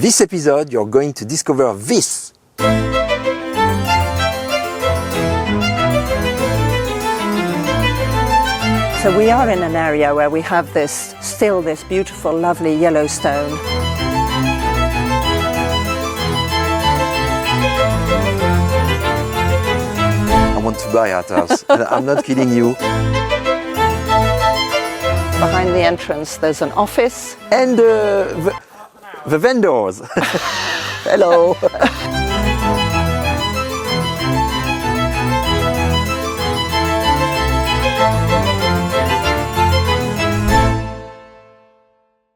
this episode, you're going to discover this. So we are in an area where we have this beautiful, lovely yellow stone. I want to buy that house. I'm not kidding you. Behind the entrance, there's an office. And the vendors. Hello.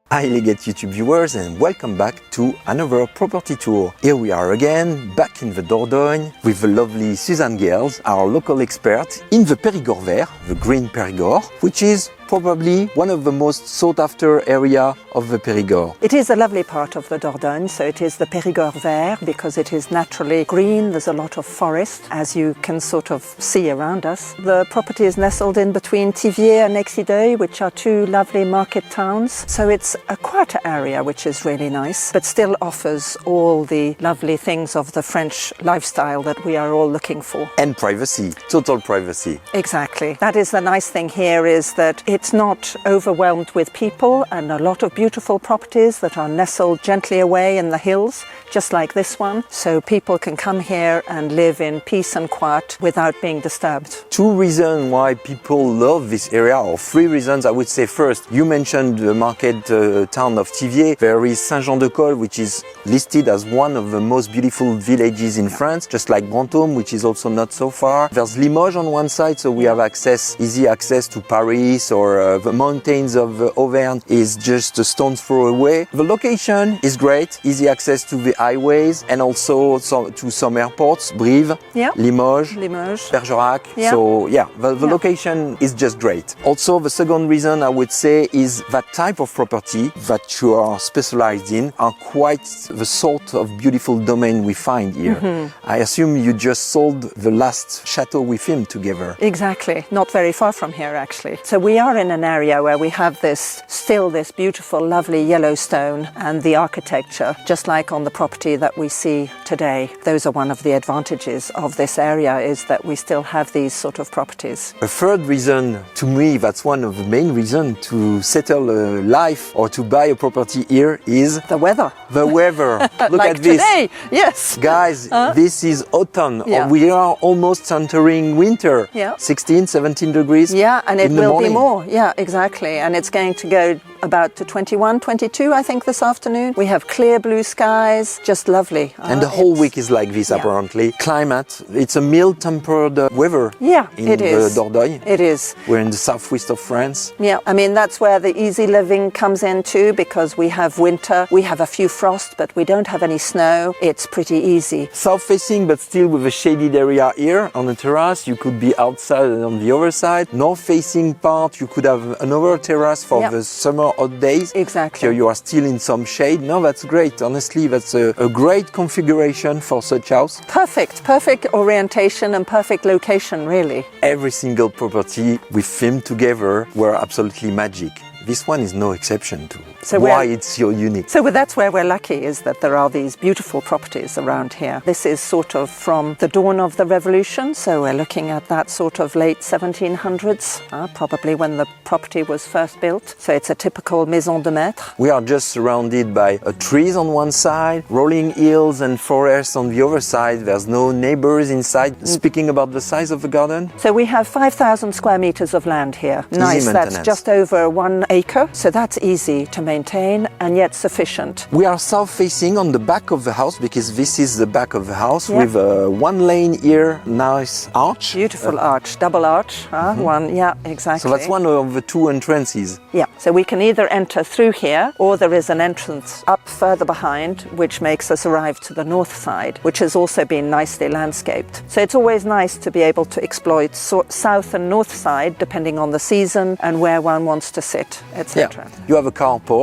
Hi Elegate YouTube viewers, and welcome back to another property tour. Here we are again, back in the Dordogne with the lovely Suzanne girls, our local expert in the Périgord vert, the green Périgord, which is probably one of the most sought after area of the Périgord. It is a lovely part of the Dordogne, so it is the Périgord vert because it is naturally green. There's a lot of forest, as you can sort of see around us. The property is nestled in between Thiviers and Exideuil, which are two lovely market towns. So it's a quieter area, which is really nice, but still offers all the lovely things of the French lifestyle that we are all looking for. And privacy, total privacy. Exactly. That is the nice thing here, is that it's not overwhelmed with people, and a lot of beautiful properties that are nestled gently away in the hills, just like this one. So people can come here and live in peace and quiet without being disturbed. Two reasons why people love this area, or three reasons I would say. First, you mentioned the market town of Thiviers. There is Saint-Jean-de-Col, which is listed as one of the most beautiful villages in France, just like Brantôme, which is also not so far. There's Limoges on one side, so we have easy access to Paris, or the mountains of Auvergne is just a stone's throw away. The location is great, easy access to the highways and also to some airports, Brive, Limoges, Bergerac. So the location is just great. Also, the second reason I would say is that type of property that you are specialized in are quite the sort of beautiful domain we find here. Mm-hmm. I assume you just sold the last chateau with him together. Exactly, not very far from here actually. So we are in an area where we have this beautiful, lovely yellow stone, and the architecture, just like on the property that we see today. Those are one of the advantages of this area, is that we still have these sort of properties. A third reason, to me, that's one of the main reasons to settle a life or to buy a property here, is the weather. The weather. Look like at this. Today. Yes. Guys, this is autumn. Yeah. We are almost entering winter. Yeah. 16, 17 degrees. Yeah, and it will be morning. more. Yeah, exactly. And it's going to go about to 21, 22, I think, this afternoon. We have clear blue skies, just lovely. And the whole week is like this, apparently. Climate, it's a mild-tempered weather. Yeah, in it is. the Dordogne. It is. We're in the southwest of France. Yeah, I mean, that's where the easy living comes in too, because we have winter, we have a few frost, but we don't have any snow. It's pretty easy. South-facing, but still with a shaded area here on the terrace. You could be outside and on the other side. North-facing part, you could have another terrace for the summer hot days. Exactly. So you are still in some shade. No, that's great. Honestly, that's a great configuration for such house. Perfect orientation and perfect location, really. Every single property we filmed together were absolutely magic. This one is no exception to why it's so unique. So that's where we're lucky, is that there are these beautiful properties around here. This is sort of from the dawn of the revolution, so we're looking at that sort of late 1700s, probably when the property was first built. So it's a typical maison de maître. We are just surrounded by trees on one side, rolling hills and forests on the other side. There's no neighbors inside. Speaking about the size of the garden? So we have 5,000 square meters of land here. Nice, that's just over 1 acre. So that's easy to maintain and yet sufficient. We are south-facing on the back of the house, because this is the back of the house with one lane here, nice arch. Beautiful arch, double arch, one, exactly. So that's one of the two entrances. Yeah, so we can either enter through here, or there is an entrance up further behind, which makes us arrive to the north side, which has also been nicely landscaped. So it's always nice to be able to exploit south and north side, depending on the season and where one wants to sit, etc. Yeah. You have a carport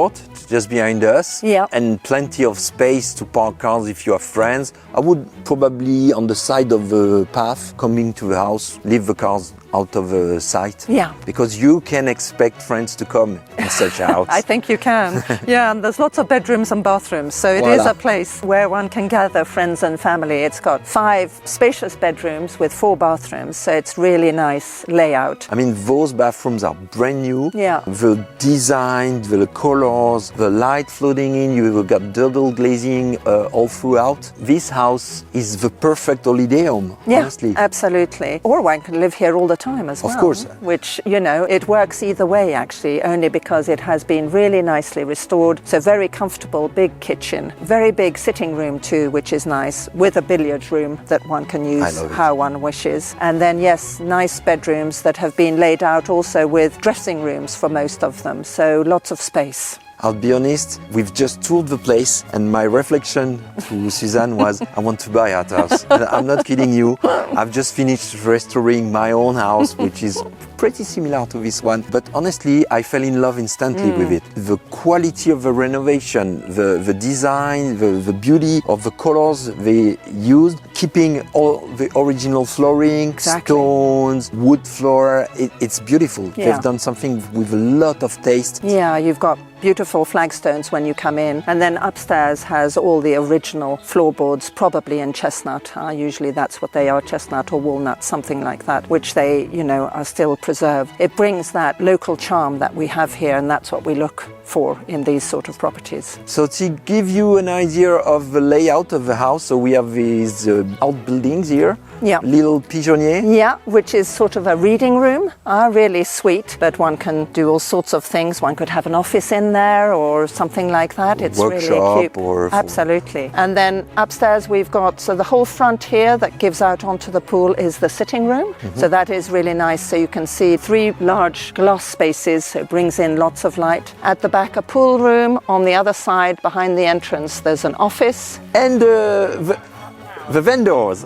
just behind us, yeah, and plenty of space to park cars if you have friends. I would probably, on the side of the path coming to the house, leave the cars out of a site. Yeah. Because you can expect friends to come in such a house. I think you can. Yeah, and there's lots of bedrooms and bathrooms, so it is Voilà. a place where one can gather friends and family. It's got 5 spacious bedrooms with 4 bathrooms, so it's really nice layout. I mean, those bathrooms are brand new. Yeah. The design, the colors, the light flooding in, you've got double glazing all throughout. This house is the perfect holiday home, Yeah, honestly. absolutely. Or one can live here all the time as well. Of course. Which, you know, it works either way actually, only because it has been really nicely restored. So very comfortable, big kitchen, very big sitting room too, which is nice, with a billiard room that one can use how one wishes. And then, yes, nice bedrooms that have been laid out also with dressing rooms for most of them. So lots of space. I'll be honest, we've just toured the place and my reflection to Suzanne was, I want to buy that house. And I'm not kidding you. I've just finished restoring my own house, which is pretty similar to this one. But honestly, I fell in love instantly with it. The quality of the renovation, the design, the beauty of the colors they used, keeping all the original flooring, stones, wood floor. It's beautiful. Yeah. They've done something with a lot of taste. Yeah, you've got beautiful flagstones when you come in, and then upstairs has all the original floorboards, probably in chestnut. Usually that's what they are, chestnut or walnut, something like that, which they, you know, are still preserved. It brings that local charm that we have here, and that's what we look for in these sort of properties. So to give you an idea of the layout of the house, so we have these outbuildings here, Yeah. little pigeonnier. Yeah, which is sort of a reading room, really sweet, but one can do all sorts of things. One could have an office in there or something like that. It's Workshop really cute. or Absolutely. And then upstairs we've got, so the whole front here that gives out onto the pool is the sitting room. So that is really nice. So you can see 3 large glass spaces, so it brings in lots of light. At the back, a pool room. On the other side, behind the entrance, there's an office. And the vendors.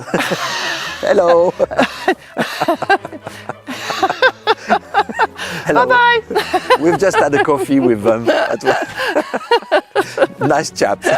Hello. Hello. Bye-bye. We've just had a coffee with them. Nice chaps,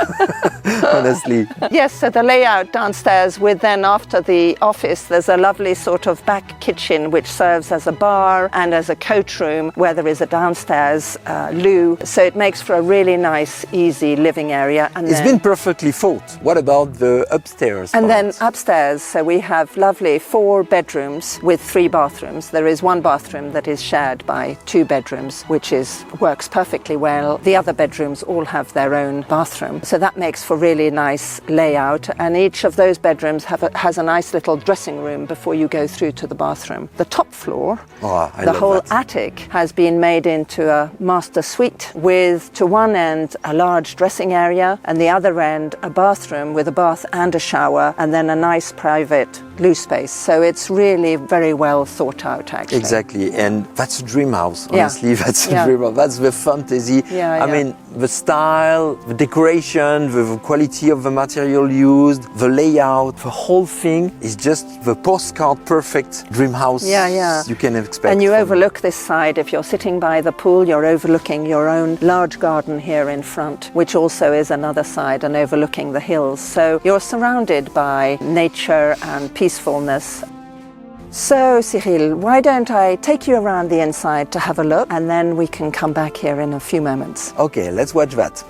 honestly. Yes, so the layout downstairs with then after the office, there's a lovely sort of back kitchen which serves as a bar and as a coat room where there is a downstairs loo. So it makes for a really nice, easy living area. And It's been perfectly thought. What about the upstairs And part? then upstairs, so we have lovely 4 bedrooms with 3 bathrooms. There is 1 bathroom that is shared by 2 bedrooms, which works perfectly well. The other bedrooms all have their own bathroom. So that makes for really nice layout. And each of those bedrooms has a nice little dressing room before you go through to the bathroom. The top floor, I the love whole that. attic has been made into a master suite with, to one end, a large dressing area and the other end, a bathroom with a bath and a shower and then a nice private loo space. So it's really very well thought out, actually. Exactly, and that's a dream house, Yeah. honestly. That's a Yeah. dream house. That's the fantasy. Yeah, I mean, the style, the decoration, the quality of the material used, the layout, the whole thing is just the postcard perfect dream house you can expect. And you from- overlook this side. If you're sitting by the pool, you're overlooking your own large garden here in front, which also is another side and overlooking the hills. So you're surrounded by nature and peacefulness. So, Cyril, why don't I take you around the inside to have a look, and then we can come back here in a few moments. Okay, let's watch that.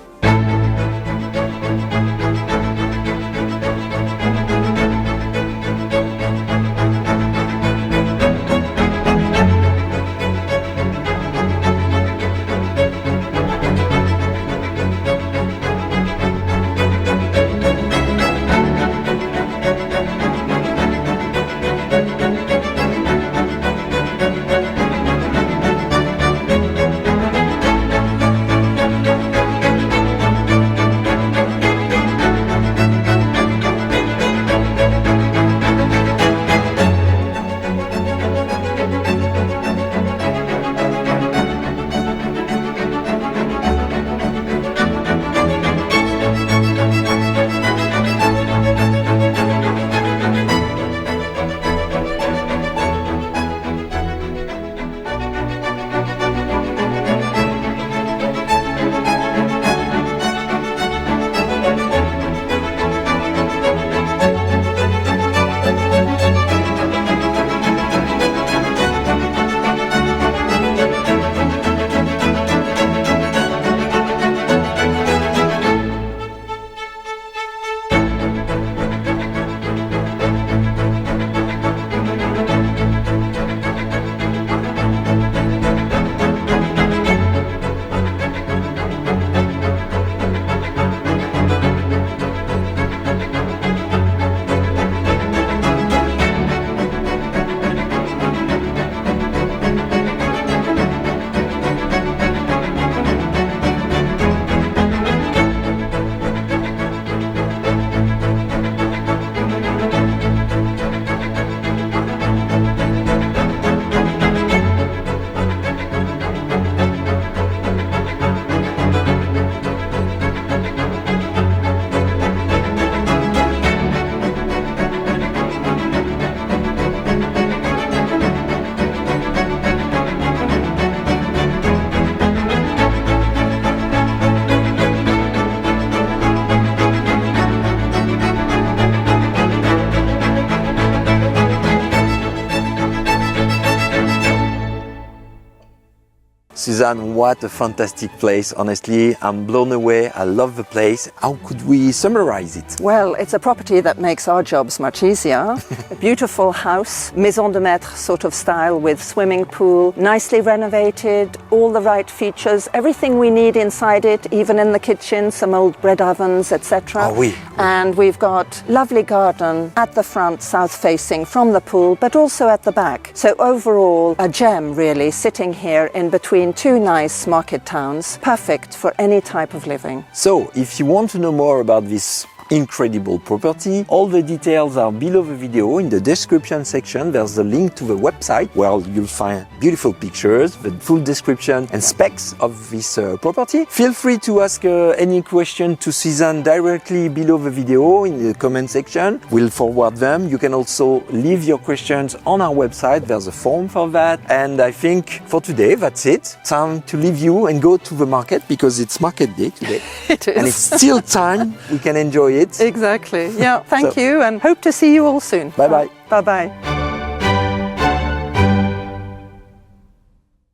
Suzanne, what a fantastic place. Honestly, I'm blown away. I love the place. How could we summarize it? Well, it's a property that makes our jobs much easier. A beautiful house, maison de maître sort of style with swimming pool, nicely renovated, all the right features, everything we need inside it, even in the kitchen, some old bread ovens, etc. Oh, oui. And we've got lovely garden at the front, south facing from the pool, but also at the back. So overall, a gem really, sitting here in between two nice market towns, perfect for any type of living. So, if you want to know more about this incredible property, all the details are below the video. In the description section there's a link to the website where you'll find beautiful pictures, the full description and specs of this property. Feel free to ask any question to Suzanne directly below the video in the comment section. We'll forward them. You can also leave your questions on our website. There's a form for that. And I think for today that's it. Time to leave you and go to the market because it's market day today. It is. And it's still time. We can enjoy it. Exactly. Yeah, thank you and hope to see you all soon. Bye-bye. Bye-bye.